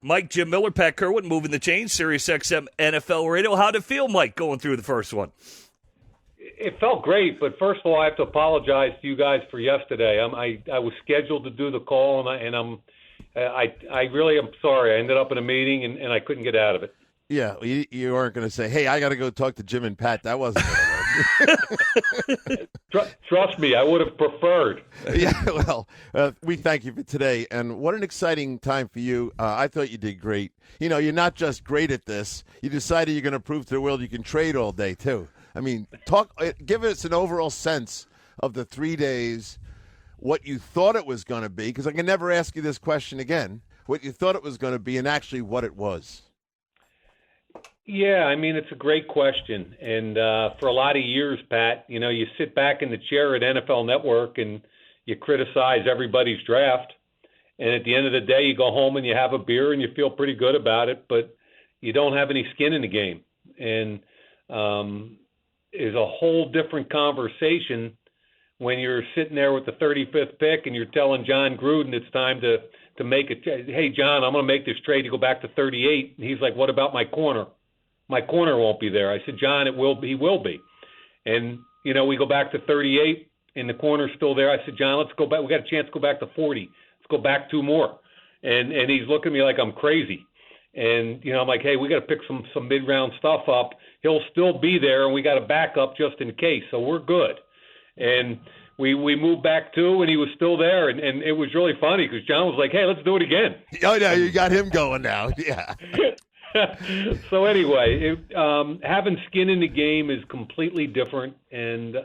Mike, Jim Miller, Pat Kirwan, moving the chains, SiriusXM NFL Radio. How'd it feel, Mike, going through the first one? It felt great, but first of all, I have to apologize to you guys for yesterday. I was scheduled to do the call, and I really am sorry. I ended up in a meeting, and I couldn't get out of it. Yeah, you weren't going to say, hey, I got to go talk to Jim and Pat. That wasn't going to work. Trust me, I would have preferred. Yeah, well, we thank you for today. And what an exciting time for you. I thought you did great. You know, you're not just great at this. You decided you're going to prove to the world you can trade all day, too. I mean, give us an overall sense of the 3 days, what you thought it was going to be, because I can never ask you this question again, what you thought it was going to be and actually what it was. Yeah, I mean, it's a great question. And for a lot of years, Pat, you know, you sit back in the chair at NFL Network and you criticize everybody's draft. And at the end of the day, you go home and you have a beer and you feel pretty good about it, but you don't have any skin in the game. And is a whole different conversation when you're sitting there with the 35th pick and you're telling John Gruden it's time to make it. Hey, John, I'm going to make this trade to go back to 38. And he's like, what about my corner? My corner won't be there. I said, John, he will be. And, you know, we go back to 38 and the corner's still there. I said, John, let's go back. We got a chance to go back to 40. Let's go back 2 more. And he's looking at me like I'm crazy. And, you know, I'm like, hey, we got to pick some mid-round stuff up. He'll still be there, and we got a backup just in case, so we're good. And we moved back 2, and he was still there, and it was really funny because John was like, hey, let's do it again. Oh, yeah, you got him going now, yeah. So anyway, having skin in the game is completely different, and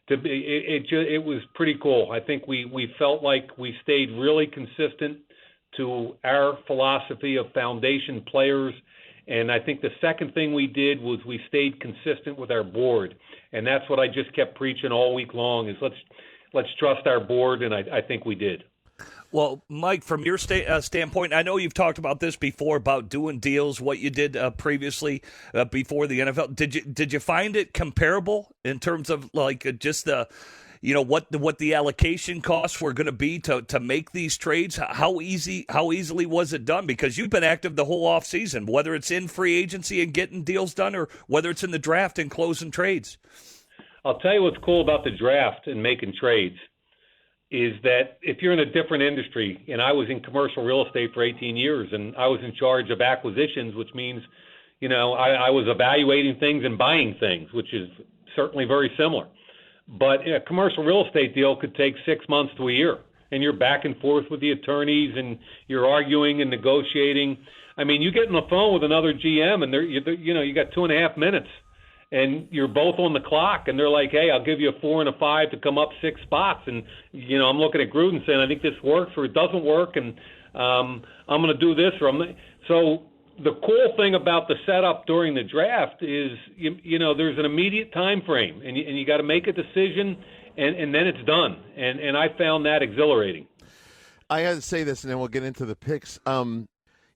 it was pretty cool. I think we felt like we stayed really consistent to our philosophy of foundation players. And I think the second thing we did was we stayed consistent with our board. And that's what I just kept preaching all week long is let's trust our board, and I think we did. Well, Mike, from your standpoint, I know you've talked about this before about doing deals, what you did previously before the NFL. Did you find it comparable in terms of like just the – you know, what the allocation costs were going to be to make these trades? How easily was it done? Because you've been active the whole offseason, whether it's in free agency and getting deals done or whether it's in the draft and closing trades. I'll tell you what's cool about the draft and making trades is that if you're in a different industry, and I was in commercial real estate for 18 years, and I was in charge of acquisitions, which means, you know, I was evaluating things and buying things, which is certainly very similar. But a commercial real estate deal could take 6 months to a year, and you're back and forth with the attorneys, and you're arguing and negotiating. I mean, you get on the phone with another GM, and you got 2.5 minutes, and you're both on the clock, and they're like, "Hey, I'll give you a 4 and a 5 to come up 6 spots." And you know, I'm looking at Gruden saying, "I think this works or it doesn't work," and I'm going to do this or I'm not. So the cool thing about the setup during the draft is, you know, there's an immediate time frame, and you got to make a decision, and then it's done. And I found that exhilarating. I had to say this, and then we'll get into the picks.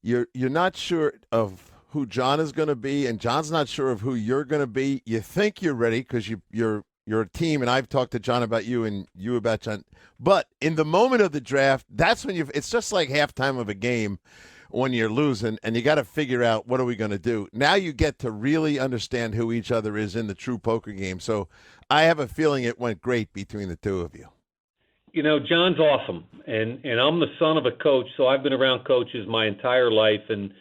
You're not sure of who John is going to be, and John's not sure of who you're going to be. You think you're ready because you're a team, and I've talked to John about you and you about John. But in the moment of the draft, that's when it's just like halftime of a game. When you're losing and you got to figure out what are we going to do. Now you get to really understand who each other is in the true poker game. So I have a feeling it went great between the two of you. You know, John's awesome, and I'm the son of a coach, so I've been around coaches my entire life. And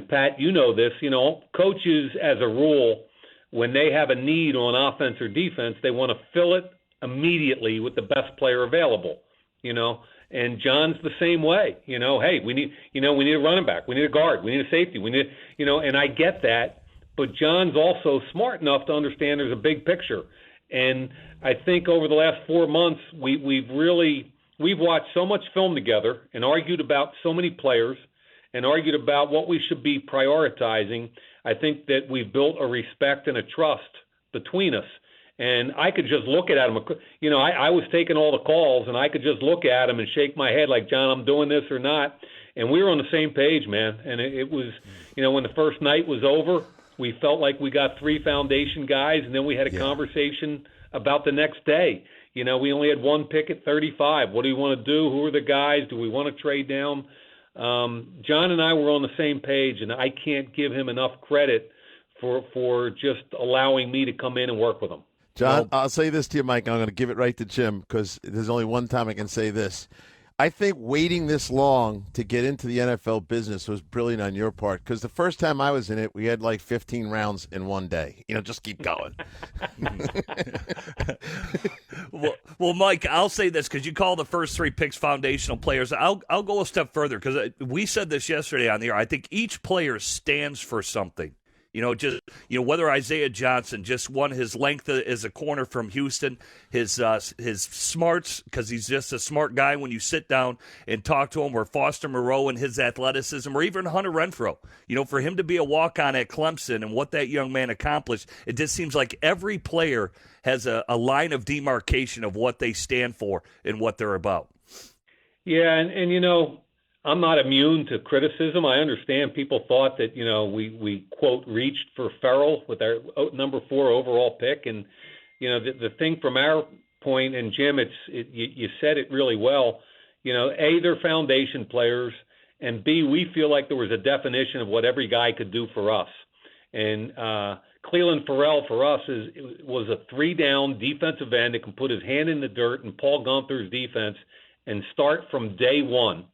Pat, you know this. You know, coaches, as a rule, when they have a need on offense or defense, they want to fill it immediately with the best player available. You know. And John's the same way, you know, hey, we need a running back. We need a guard. We need a safety. We need, you know, and I get that. But John's also smart enough to understand there's a big picture. And I think over the last 4 months, we've watched so much film together and argued about so many players and argued about what we should be prioritizing. I think that we've built a respect and a trust between us. And I could just look at him. You know, I was taking all the calls, and I could just look at him and shake my head like, John, I'm doing this or not. And we were on the same page, man. And it was, you know, when the first night was over, we felt like we got 3 foundation guys, and then we had a conversation about the next day. You know, we only had 1 pick at 35. What do we want to do? Who are the guys? Do we want to trade down? John and I were on the same page, and I can't give him enough credit for just allowing me to come in and work with him. John, I'll say this to you, Mike, and I'm going to give it right to Jim because there's only one time I can say this. I think waiting this long to get into the NFL business was brilliant on your part because the first time I was in it, we had like 15 rounds in one day. Just keep going. Well, Mike, I'll say this because you call the first 3 picks foundational players. I'll go a step further because we said this yesterday on the air. I think each player stands for something. Whether Isaiah Johnson just won his length as a corner from Houston, his smarts, because he's just a smart guy when you sit down and talk to him, or Foster Moreau and his athleticism, or even Hunter Renfrow. For him to be a walk-on at Clemson and what that young man accomplished, it just seems like every player has a line of demarcation of what they stand for and what they're about. Yeah, and I'm not immune to criticism. I understand people thought that, we quote, reached for Ferrell with our number 4 overall pick. And, the thing from our point, and Jim, you said it really well, A, they're foundation players, and B, we feel like there was a definition of what every guy could do for us. And Cleveland Ferrell for us was a 3-down defensive end that can put his hand in the dirt in Paul Gunther's defense and start from day one.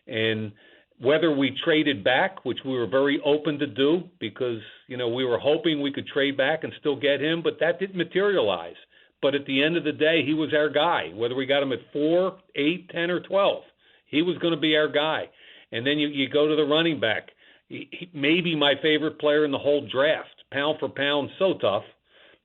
And whether we traded back, which we were very open to do because, we were hoping we could trade back and still get him, but that didn't materialize. But at the end of the day, he was our guy. Whether we got him at 4, 8, 10, or 12, he was going to be our guy. And then you go to the running back. He maybe my favorite player in the whole draft, pound for pound, so tough.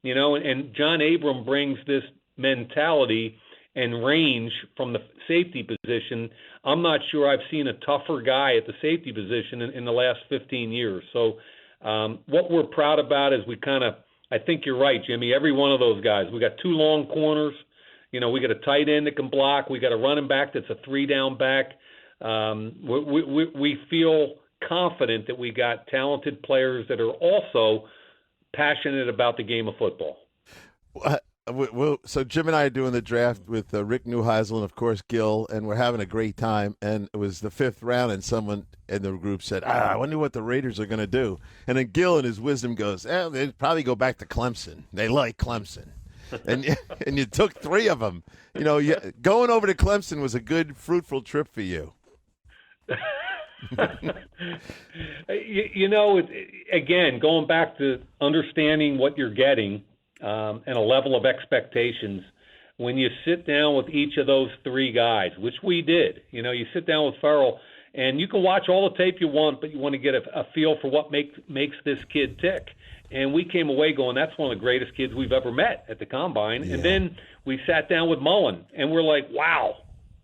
And John Abram brings this mentality and range from the safety position. I'm not sure I've seen a tougher guy at the safety position in the last 15 years. So what we're proud about is I think you're right, Jimmy, every one of those guys. We got 2 long corners. We got a tight end that can block. We got a running back that's a 3-down back. We feel confident that we got talented players that are also passionate about the game of football. So Jim and I are doing the draft with Rick Neuheisel and, of course, Gil, and we're having a great time. And it was the 5th round, and someone in the group said, I wonder what the Raiders are going to do. And then Gil, in his wisdom, goes, they'd probably go back to Clemson. They like Clemson. And you took 3 of them. Going over to Clemson was a good, fruitful trip for you. Again, going back to understanding what you're getting, and a level of expectations, when you sit down with each of those 3 guys, which we did, you sit down with Ferrell, and you can watch all the tape you want, but you want to get a feel for what makes this kid tick. And we came away going, that's one of the greatest kids we've ever met at the Combine. Yeah. And then we sat down with Mullen, and we're like, wow,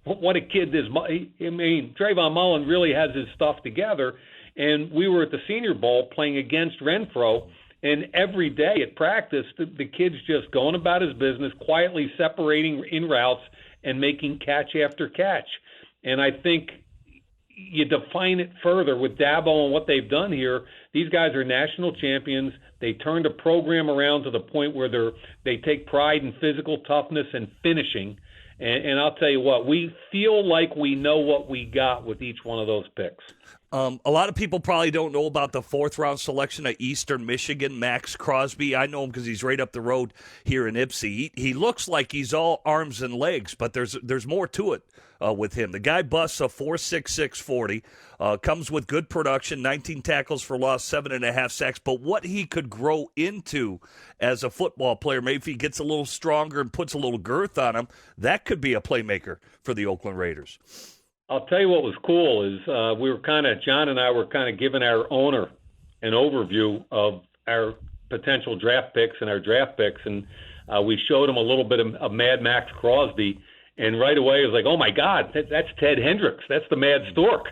what a kid this – Trayvon Mullen really has his stuff together. And we were at the Senior Bowl playing against Renfrow, and every day at practice, the kid's just going about his business, quietly separating in routes and making catch after catch. And I think you define it further with Dabo and what they've done here. These guys are national champions. They turned a program around to the point where they take pride in physical toughness and finishing. And I'll tell you what, we feel like we know what we got with each one of those picks. A lot of people probably don't know about the 4th-round selection of Eastern Michigan, Max Crosby. I know him because he's right up the road here in Ypsi. He looks like he's all arms and legs, but there's more to it with him. The guy busts a 4.66 40, comes with good production, 19 tackles for loss, 7.5 sacks. But what he could grow into as a football player, maybe if he gets a little stronger and puts a little girth on him, that could be a playmaker for the Oakland Raiders. I'll tell you what was cool is John and I were kind of giving our owner an overview of our potential draft picks and our draft picks, and we showed him a little bit of Mad Max Crosby, and right away it was like, oh my God, that's Ted Hendricks, that's the Mad Stork.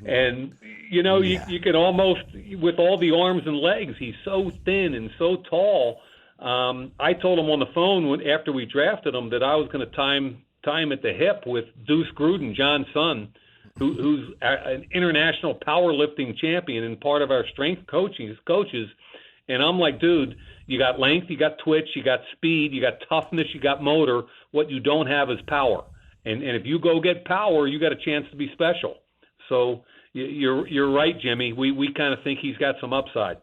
And, you can almost, with all the arms and legs, he's so thin and so tall. I told him on the phone after we drafted him that I was going to time at the hip with Deuce Gruden, John's son, who's an international powerlifting champion and part of our strength coaches. And I'm like, dude, you got length, you got twitch, you got speed, you got toughness, you got motor. What you don't have is power. And if you go get power, you got a chance to be special. So, You're right, Jimmy. We kind of think he's got some upside.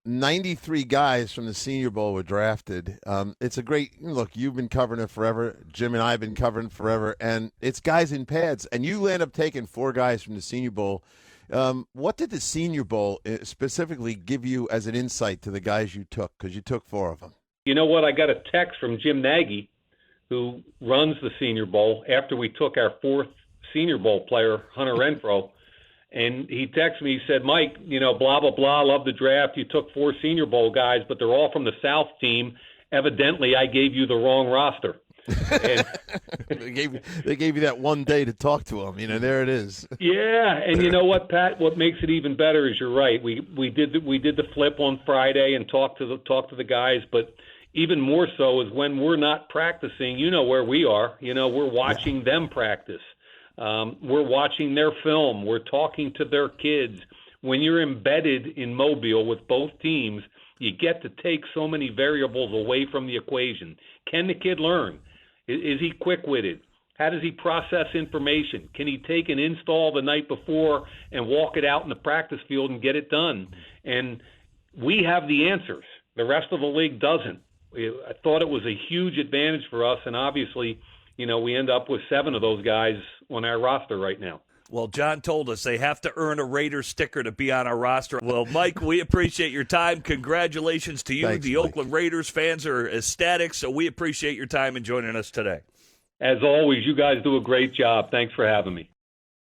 93 guys from the Senior Bowl were drafted. It's a great look. You've been covering it forever. Jim and I have been covering it forever, and it's guys in pads. And you end up taking 4 guys from the Senior Bowl. What did the Senior Bowl specifically give you as an insight to the guys you took? Because you took 4 of them. You know what? I got a text from Jim Nagy, who runs the Senior Bowl, after we took our 4th Senior Bowl player, Hunter Renfro. And he texted me, he said, Mike, blah, blah, blah, love the draft. You took 4 Senior Bowl guys, but they're all from the South team. Evidently, I gave you the wrong roster. And they gave you that one day to talk to them. There it is. Yeah, and you know what, Pat? What makes it even better is you're right. We did the flip on Friday and talked to the guys, but even more so is when we're not practicing. Where we are. We're watching them practice. We're watching their film. We're talking to their kids. When you're embedded in Mobile with both teams, you get to take so many variables away from the equation. Can the kid learn? Is he quick-witted? How does he process information? Can he take an install the night before and walk it out in the practice field and get it done? And we have the answers. The rest of the league doesn't. I thought it was a huge advantage for us, and obviously, we end up with 7 of those guys on our roster right now. Well, John told us they have to earn a Raider sticker to be on our roster. Well, Mike, we appreciate your time. Congratulations to you. Thanks, the Mike. Oakland Raiders fans are ecstatic, so we appreciate your time and joining us today. As always, you guys do a great job. Thanks for having me.